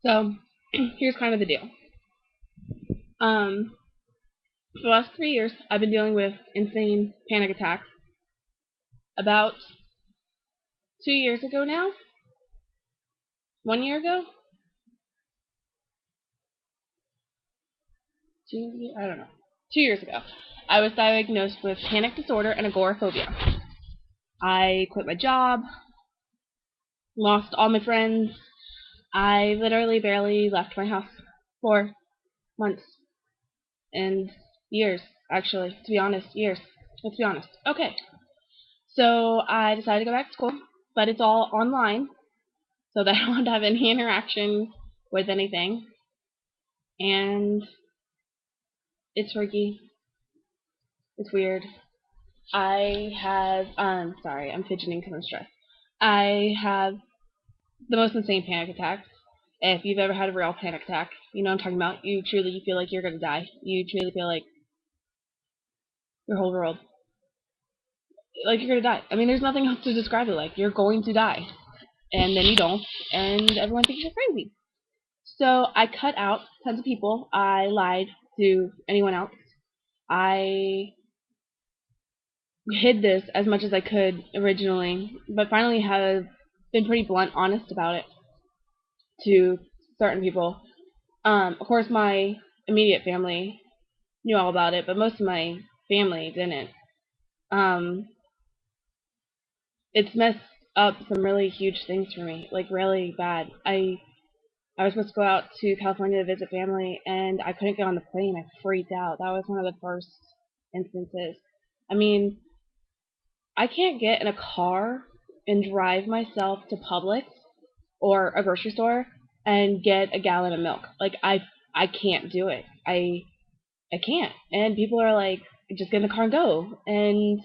So here's kind of the deal. For the last 3 years, I've been dealing with insane panic attacks. About 2 years ago now, 1 year ago, 2 years ago, I don't know. 2 years ago, I was diagnosed with panic disorder and agoraphobia. I quit my job, lost all my friends. I literally barely left my house for months and years, actually, to be honest, years. Let's be honest. Okay, so I decided to go back to school, but it's all online, so that I don't have any interaction with anything. And it's freaky. It's weird. I have, sorry, I'm fidgeting because I'm stressed. I have the most insane panic attacks. If you've ever had a real panic attack, you know what I'm talking about. You truly feel like you're gonna die. You truly feel like your whole world, like you're gonna die. I mean, there's nothing else to describe it like. You're going to die. And then you don't, and everyone thinks you're crazy. So I cut out tons of people. I lied to anyone else. I hid this as much as I could originally, but finally have been pretty blunt, honest about it to certain people. Of course, my immediate family knew all about it, but most of my family didn't. Um, it's messed up some really huge things for me, like really bad. I was supposed to go out to California to visit family, and I couldn't get on the plane. I freaked out. That was one of the first instances. I mean, I can't get in a car and drive myself to Publix or a grocery store and get a gallon of milk. Like I can't do it. I can't. And people are like, just get in the car and go. And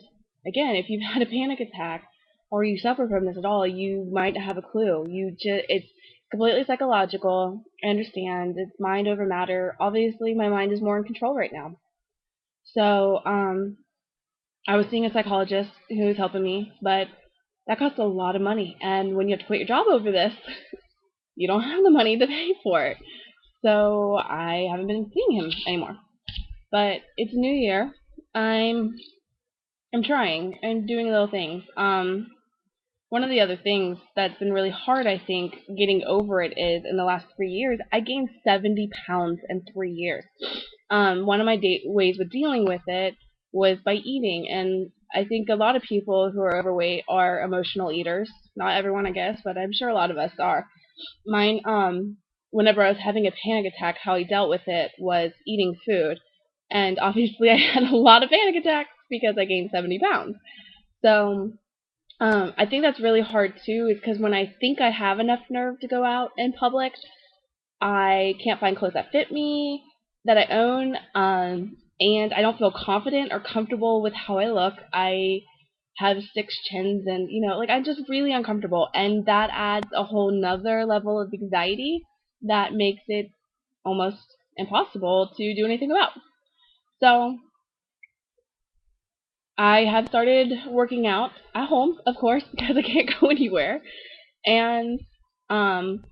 again, if you've had a panic attack or you suffer from this at all, you might have a clue. It's completely psychological. I understand. It's mind over matter. Obviously, my mind is more in control right now. So, I was seeing a psychologist who was helping me, but that costs a lot of money. And when you have to quit your job over this, you don't have the money to pay for it. So I haven't been seeing him anymore. But it's a new year. I'm I'm trying and doing little things. One of the other things that's been really hard, I think, getting over it is in the last 3 years, I gained 70 pounds in 3 years. One of my ways with dealing with it was by eating, and I think a lot of people who are overweight are emotional eaters. Not everyone, I guess, but I'm sure a lot of us are. Mine, whenever I was having a panic attack, how I dealt with it was eating food, and obviously I had a lot of panic attacks because I gained 70 pounds. So I think that's really hard too, is because when I think I have enough nerve to go out in public, I can't find clothes that fit me, that I own, and I don't feel confident or comfortable with how I look. I have six chins, and like I'm just really uncomfortable, and that adds a whole nother level of anxiety that makes it almost impossible to do anything about. So I have started working out at home, of course, because I can't go anywhere, and um,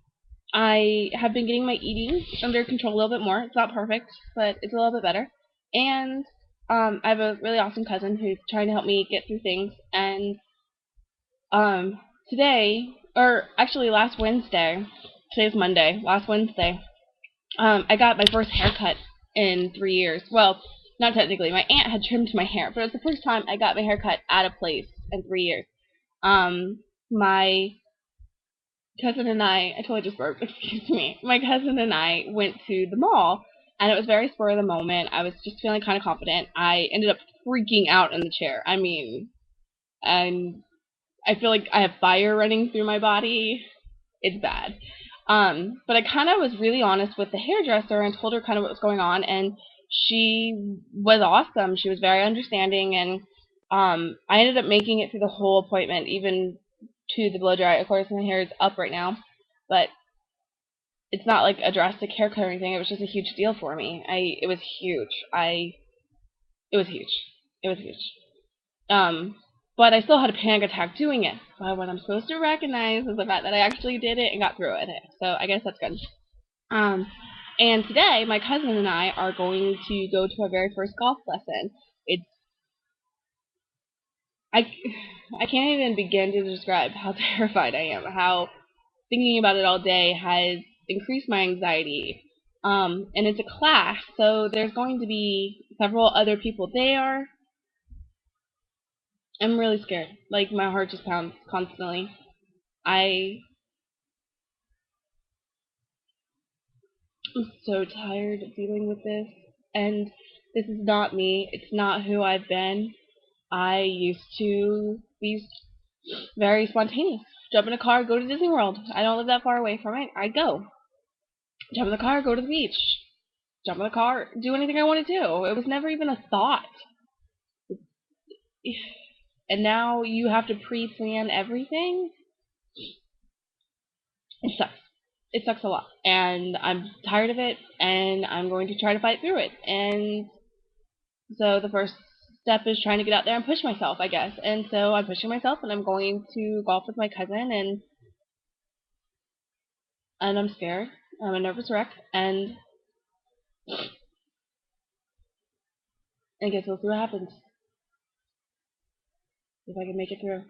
I have been getting my eating under control a little bit more. It's not perfect, but it's a little bit better. And I have a really awesome cousin who's trying to help me get through things. And today, or actually last Wednesday, today's Monday, last Wednesday, I got my first haircut in 3 years. Well, not technically. My aunt had trimmed my hair, but it was the first time I got my hair cut at a place in 3 years. My cousin and I totally just burped, excuse me. My cousin and I went to the mall, and it was very spur of the moment. I was just feeling kind of confident. I ended up freaking out in the chair. I mean, and I feel like I have fire running through my body. It's bad. But I kind of was really honest with the hairdresser and told her kind of what was going on, and she was awesome. She was very understanding, and I ended up making it through the whole appointment, even to the blow dry. Of course, my hair is up right now, but it's not like a drastic haircut or anything. It was just a huge deal for me. It was huge. It was huge. It was huge. Um, but I still had a panic attack doing it. But what I'm supposed to recognize is the fact that I actually did it and got through it. So I guess that's good. Um, and today, my cousin and I are going to go to our very first golf lesson. It's I, I can't even begin to describe how terrified I am. How thinking about it all day has increased my anxiety. And it's a class, so there's going to be several other people there. I'm really scared. Like my heart just pounds constantly. I am so tired of dealing with this, and this is not me. It's not who I've been. I used to be very spontaneous. Jump in a car, go to Disney World. I don't live that far away from it. I go. Jump in the car, go to the beach. Jump in the car, do anything I want to do. It was never even a thought. And now you have to pre-plan everything. It sucks. It sucks a lot. And I'm tired of it, and I'm going to try to fight through it. And so the first step is trying to get out there and push myself, I guess. And so I'm pushing myself, and I'm going to golf with my cousin, and I'm scared. I'm a nervous wreck, and I guess we'll see what happens. If I can make it through,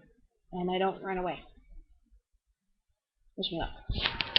and I don't run away. Wish me luck.